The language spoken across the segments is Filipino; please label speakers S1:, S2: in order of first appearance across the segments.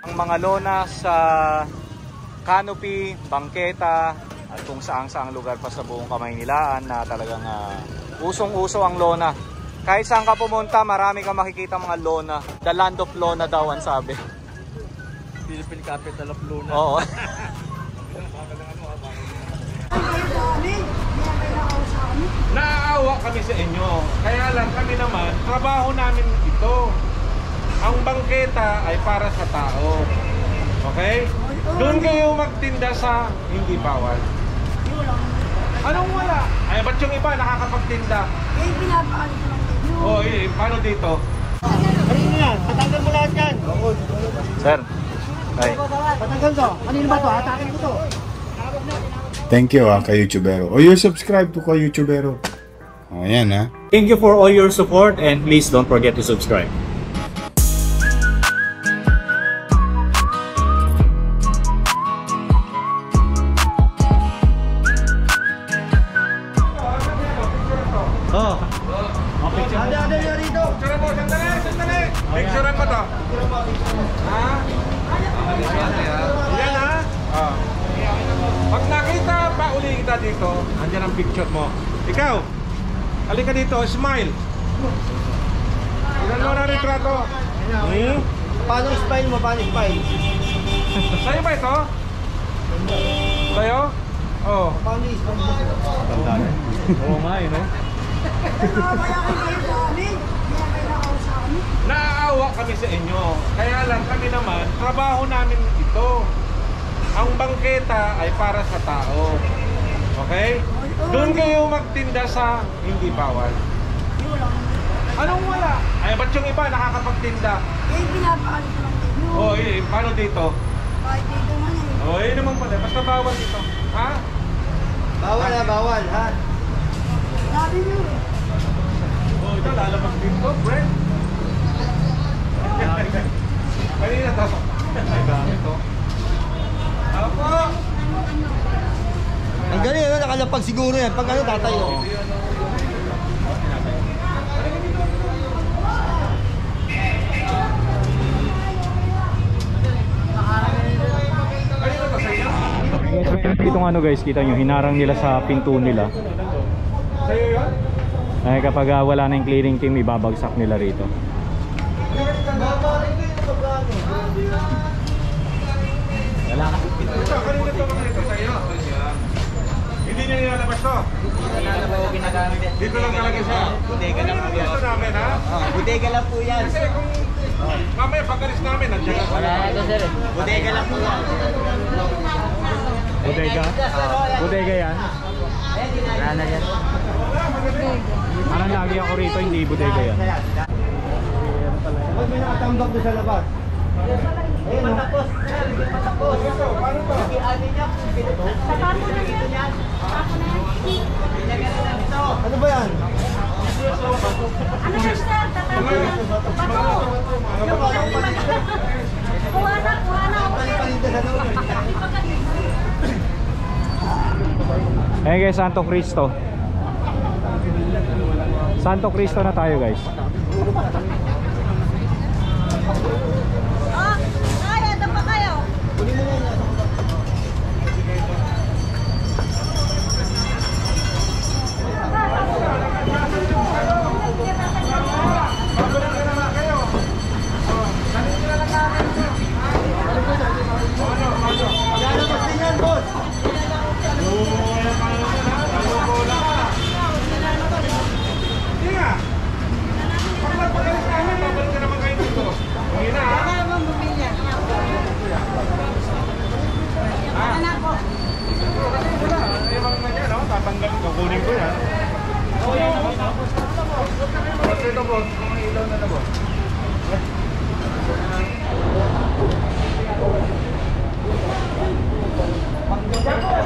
S1: Ang mga lona sa canopy, bangketa at kung saang lugar pa sa buong Kamaynilaan na talagang usong-uso ang lona. Kahit saan ka pumunta, marami kang makikita mga lona. The land of lona daw ang sabi.
S2: Philippine capital of lona.
S1: Oo.
S3: Naaawa kami sa inyo. Kaya lang kami naman, trabaho namin ito. Ang bangketa ay para sa tao. Okay? Doon kayo magtinda sa hindi bawal. Anong wala? Ay, ba't yung iba nakakapagtinda?
S4: Eh, pinapaan ko lang din yun.
S3: Oh, paano dito?
S2: Ano yan? Patanggal mo lahat yan.
S1: Sir. Ay.
S2: Patanggal to. Kanino ba to? Hatakin ko to.
S5: Thank you ka-YouTubero. O you're subscribed to ka-YouTubero. O yan ha.
S1: Thank you for all your support and please don't forget to subscribe. Oh.
S2: Ada niya rito.
S3: Picture mo, sandali. Picture mo to. Ha? Yan ha? Oh. Pag nakita pa uli kita dito, andyan ang picture mo. Ikaw, halika dito, smile. Ilan mo na retrato?
S2: Paano spine mo? Paano spine?
S3: Sa'yo ba ito? Sa'yo? Oo.
S2: Paano spine mo?
S1: Oo nga eh, no?
S4: Pinapayakan kayo sa amin. Kaya kayo sa amin.
S3: Naaawa kami sa inyo. Kaya lang kami naman, trabaho namin ito. Ang bangketa ay para sa tao. Okay? Doon kayo magtinda sa hindi bawal. Anong wala? Ay, ba't yung iba nakakapagtinda?
S4: Eh, pinapaan ko lang din yun.
S3: Oh, paano dito?
S4: Kahit dito man eh.
S3: Oh, naman pala. Basta bawal dito. Ha?
S2: Bawal ha, bawal ha.
S4: Sabi nyo eh.
S3: Oh, ito lalabas dito, friend. Kanina to. Ay, gamit to. Apo!
S2: Ang galing ano, nakalapag siguro yan. Pag ano, tatayo.
S1: Itong ano guys, kita nyo, hinarang nila sa pinto nila.
S3: Sa'yo yun?
S1: Ay kapag wala na yung clearing team, ibabagsak nila rito.
S3: Wala ka. Ito, kanina to mga ito sa'yo. Hindi niya nilalabas to. Dito lang talaga siya.
S2: Bodega lang po yan.
S3: Ito namin ha?
S2: Bodega lang po yan.
S3: Kasi kung mamaya pag-alis namin, nandiyan ka.
S2: Wala na ito sir. Bodega lang po yan.
S1: Bodega? Bodega yan?
S2: Wala na yan.
S1: Parang lagi ako rito, hindi bodega yan.
S2: Huwag may nakatambak doon sa labas. Ayun, matapos. Matapos.
S3: Paano to?
S2: Ano ba yan?
S4: Ano yan, sir? Bato! Kuha na!
S2: Palinda sa loob.
S1: Ayun guys, Santo Cristo. Santo Cristo na tayo guys.
S4: Oh, kaya, ito pa kayo.
S2: Lalabas din yan, boss.
S3: Hindi nga. Pag-alis namin, babalik ka naman kayo dito. Hindi na ha?
S4: Anak ko.
S3: Wala. Ewan na yan, no? Tatanggalin ko. Kunin ko yan. Boss, ito boss. Mga ilaw na na boss.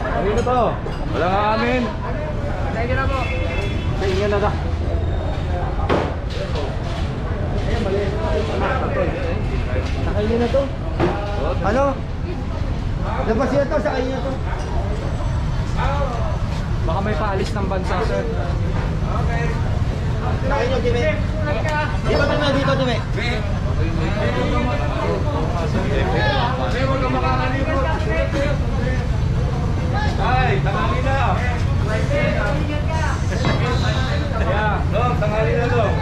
S1: Kanino to? Wala nga amin.
S2: Thank you na po.
S1: Tingnan na da.
S2: Nakainin na to. Ano? Labas niya to, sa kainin na to.
S1: Baka may paalis ng bansa, sir.
S3: Okay.
S2: Nakainin nyo, Jimmy. Dito, Jimmy. Dito, Jimmy.
S1: Ay, tanghali na. Yeah, Dong, tanghali na, Dong.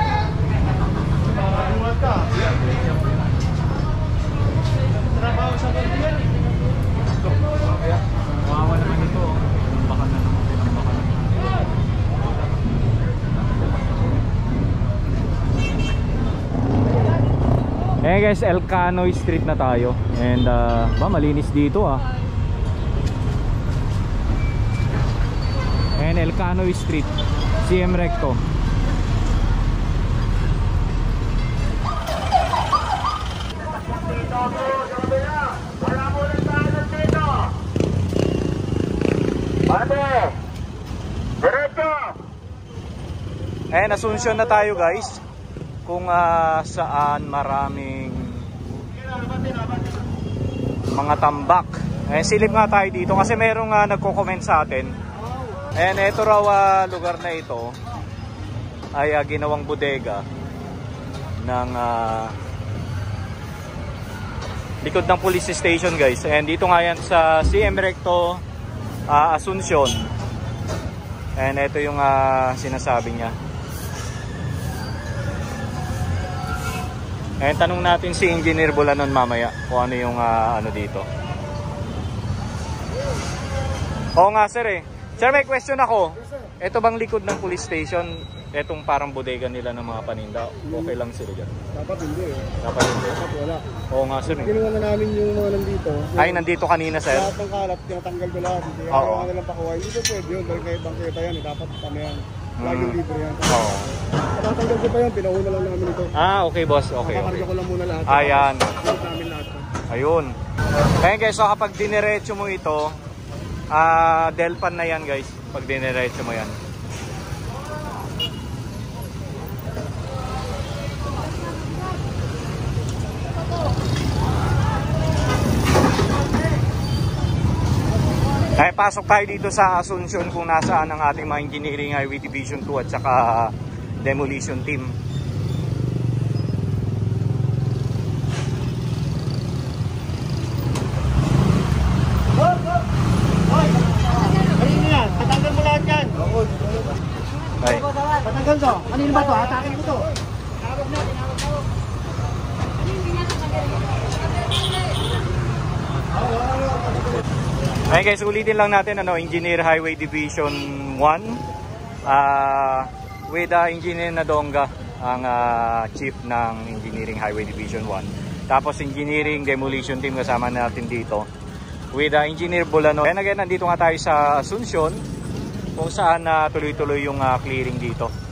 S1: Trabaho sa ganyan. Wawa naman ito. Baka na naman pinambakan. Eh guys, Elcanoy Street na tayo. And malinis dito And Elcanoy Street, CM Recto. And Asuncion na tayo guys, kung saan maraming mga tambak. Silip nga tayo dito kasi merong nagko-comment sa atin. And ito raw lugar na ito ay ginawang bodega ng likod ng police station guys. And dito nga yan sa CM Recto, Asuncion. And ito yung sinasabi niya. And tanong natin si Engineer Bulanon mamaya kung ano yung ano dito. Oo nga sir Sir, may question ako. Ito bang likod ng police station, etong parang bodega nila ng mga paninda, okay lang sila dyan?
S2: Dapat hindi
S1: Dapat hindi?
S2: Dapat wala.
S1: Oo nga sir
S2: Ginawa na namin yung mga nandito.
S1: Ay, nandito kanina sir?
S2: Lahat ng kalat, tinatanggal ko lahat. Hindi ayaw na lang pakuha. Hindi ko pwede yun. Dahil kay bangketa yan, dapat kami yan. Laging libre yan.
S1: Oo.
S2: Tatanggal ko pa yan, pinauna lang namin ito.
S1: Okay boss, okay.
S2: Nakakarga ko lang muna lahat.
S1: Ayan.
S2: Pinag namin lahat.
S1: Ayun. Kaya guys, so kapag diniretso mo ito, Delpan na yan guys, pag diniretso mo yan. Pasok tayo dito sa Asuncion kung nasaan ang ating mga Engineering Highway Division 2 at saka Demolition Team.
S2: Patanggal mo lahat yan.
S1: Ay.
S2: Patanggal to. Kanino ba to? Hatakin ko to.
S1: Ayun guys, ulitin lang natin Engineer Highway Division 1 with Engineer Nadonga, ang chief ng Engineering Highway Division 1. Tapos Engineering Demolition Team kasama natin dito with Engineer Bulanon. And again, nandito nga tayo sa Asuncion kung saan tuloy-tuloy yung clearing dito.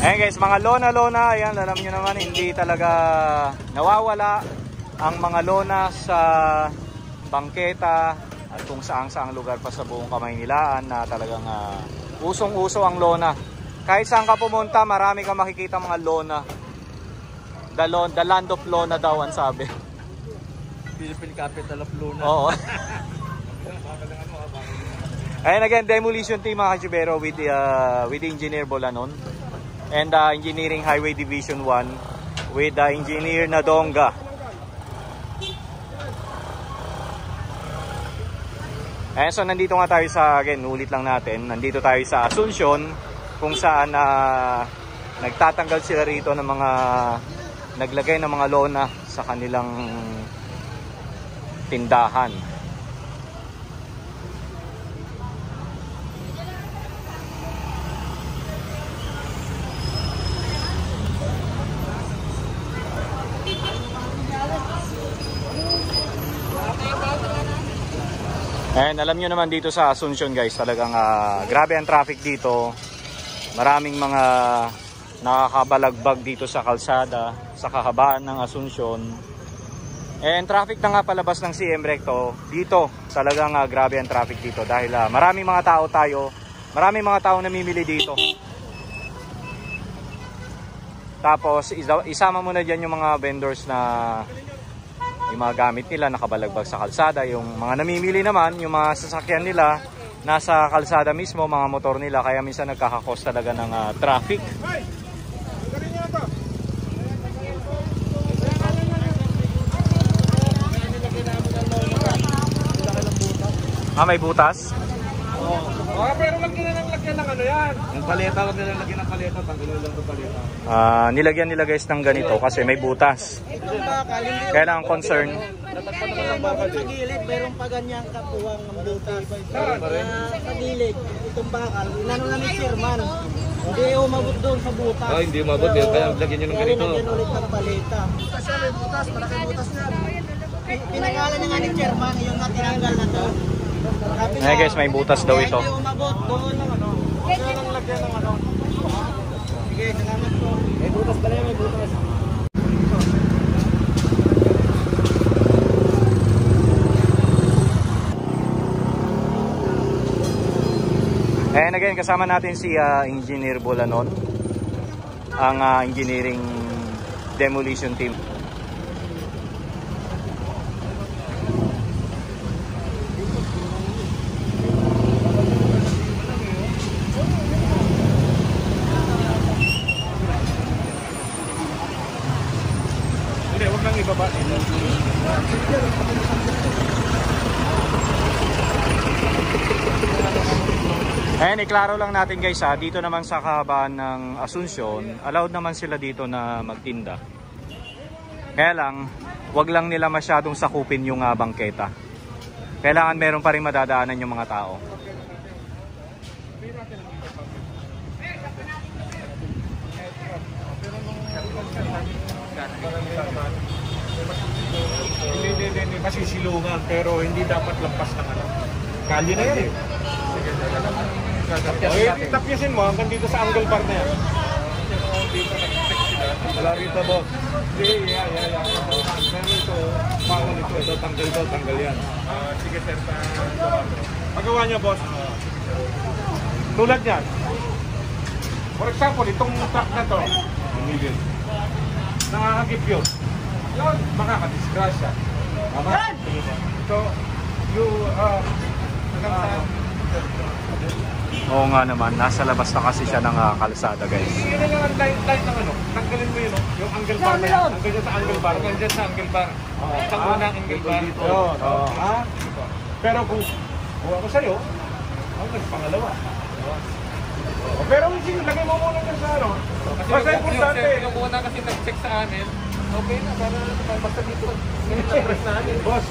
S1: Ayan guys, mga lona, ayan, alam nyo naman, hindi talaga nawawala ang mga lona sa bangketa at kung saang lugar pa sa buong Kamaynilaan na talagang usong-uso ang lona. Kahit saan ka pumunta, marami kang makikita mga lona. The land of lona daw ang sabi.
S2: Philippine capital of lona.
S1: Oo. Ayan again, Demolition Team mga Kachubero with Engineer Bulanon. And Engineering Highway Division 1 with Engineer Nadonga. Ayan, so nandito nga tayo sa, again, ulit lang natin, nandito tayo sa Asuncion kung saan nagtatanggal sila rito ng mga, naglagay ng mga lona sa kanilang tindahan. And alam nyo naman dito sa Asuncion guys, talagang grabe ang traffic dito. Maraming mga nakakabalagbag dito sa kalsada, sa kahabaan ng Asuncion. And traffic na nga palabas ng CM Recto. Dito talagang grabe ang traffic dito dahil maraming mga tao namimili dito. Tapos isama mo na dyan yung mga vendors na yung mga gamit nila nakabalagbag sa kalsada. Yung mga namimili naman, yung mga sasakyan nila nasa kalsada mismo, mga motor nila. Kaya minsan nagkakakos talaga ng traffic. May butas?
S3: Pero lagyan ng ano yan. Yung paleta, lagyan ng paleta. Tanggalin lang ng paleta.
S1: Nilagyan nila guys ng ganito kasi may butas. Kaya lang ang concern.
S4: Sa gilid, mayroon pa ganyang kapuwang ng butas. Sa gilid, itong bakal, inano na ni Sherman. Hindi umabot doon sa butas.
S3: Hindi umabot yun, kaya lagyan nyo ng ganito.
S4: Kaya lagyan ulit ng paleta. Butas yan, may butas, malaking butas yan. Pinangalan niya nga ni Sherman, yung natinanggal na to.
S1: Ay guys, may butas daw ito.
S4: Hindi umabot doon ng ano. Kaya lang lagyan ng ano. Sige, salamat po. May butas pala yan, may butas.
S1: And again, kasama natin si Engineer Bolanon, ang engineering demolition team.
S3: Hindi, huwag nang ibaba.
S1: Ayan, iklaro lang natin guys dito naman sa kahabaan ng Asuncion, allowed naman sila dito na magtinda. Kaya lang, wag lang nila masyadong sakupin yung bangketa. Kailangan meron pa rin madadaanan yung mga tao.
S3: Hindi, masisilungan, pero hindi dapat lampas ng ano. Kalye na yan eh. Tapyasin mo hanggang dito sa angle bar na yan. Wala rito, boss. Hindi, Pero ito, bawal ito, tanggal yan. Sige, sir. Pagawa niya, boss. Tulad yan. For example, itong truck na to, nakakagip yun. Yun, makakadisgrasya. Tama? So,
S1: Oo nga naman, nasa labas na kasi siya ng kalsada guys.
S3: Yun lang ang light ng ano, tanggalin mo yun, yung angle bar na yan. Hanggang dyan sa angle bar. Hanggang dyan sa angle bar. Tanggalin na ang angle bar. Yun, ha? Pero kung ako sa'yo, ako nagpangalawa. Pero lagay mo muna dyan sa ano. Basta importante. Yung una kasi nag-check sa amin, okay na, para basta dito. Press namin. Boss,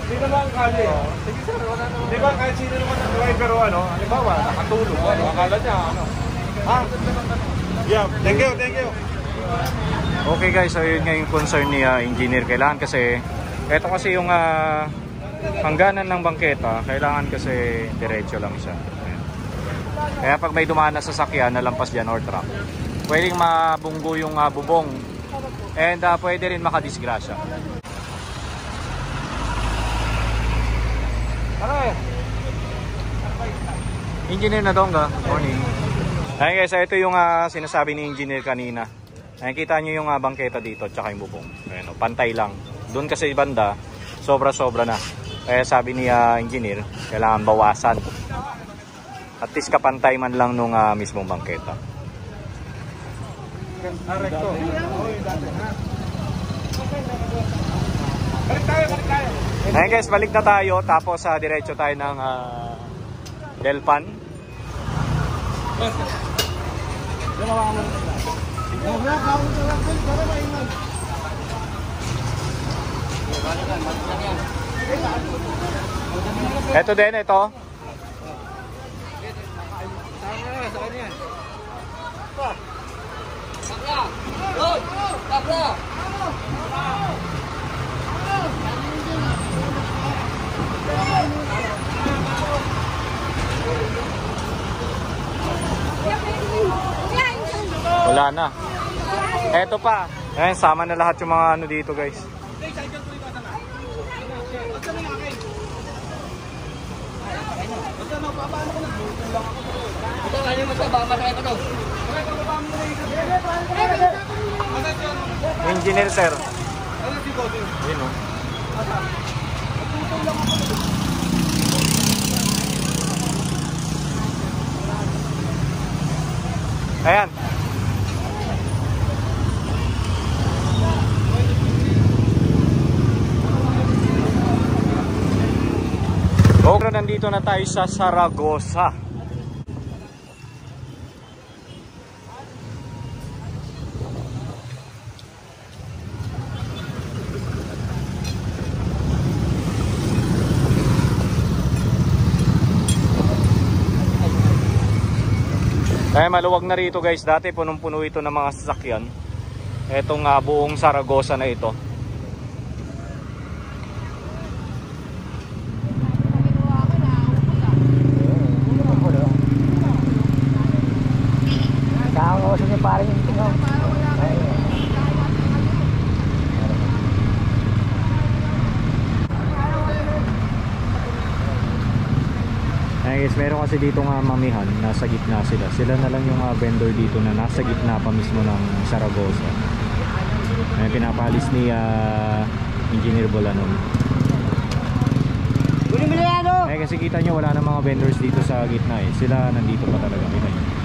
S3: hindi naman ang kali. Sige sir, wala naman. Di ba kahit sino naman ang driver o ano, halimbawa, nakatulog, ano, akala niya, ano. Ha? Yeah, thank you.
S1: Okay guys, so yun nga yung concern ni engineer. Kailangan kasi, ito kasi yung hangganan ng bangketa, kailangan kasi diretso lang siya. Ayan. Kaya pag may dumaan na sasakyan, nalampas dyan or truck, pwedeng mabunggo yung bubong. And pwede rin makadisgrasya. Engineer na Dongga, morning. Ayun guys, ito yung sinasabi ni engineer kanina. Nakikita nyo yung bangketa dito at saka yung bubong. Ayun, pantay lang. Doon kasi banda, sobra-sobra na. Kaya sabi ni engineer, kailangan bawasan. At least kapantay man lang nung mismong bangketa.
S3: Recto. Balik tayo.
S1: Ayun guys, balik na tayo. Tapos diretso tayo ng Delpan. Ito din, ito. Wala na. Eto pa. Ayan, sama na lahat yung mga ano dito guys. Engineer, sir.
S2: Ano si Cody?
S1: Yun, oh. Ayan. Okay, nandito na tayo sa Zaragoza. Maluwag na rito guys. Dati punong-puno ito ng mga sasakyan. Etong buong Zaragoza na ito.
S4: Kakakoso niya parang yung tingong.
S1: Guys, meron kasi dito nga mamihan, nasa gitna sila. Sila na lang yung vendor dito na nasa gitna pa mismo ng Zaragoza. Pinapalis ni Engineer Bolanon. Kasi kita nyo wala na mga vendors dito sa gitna eh. Sila nandito pa talaga. Kita nyo.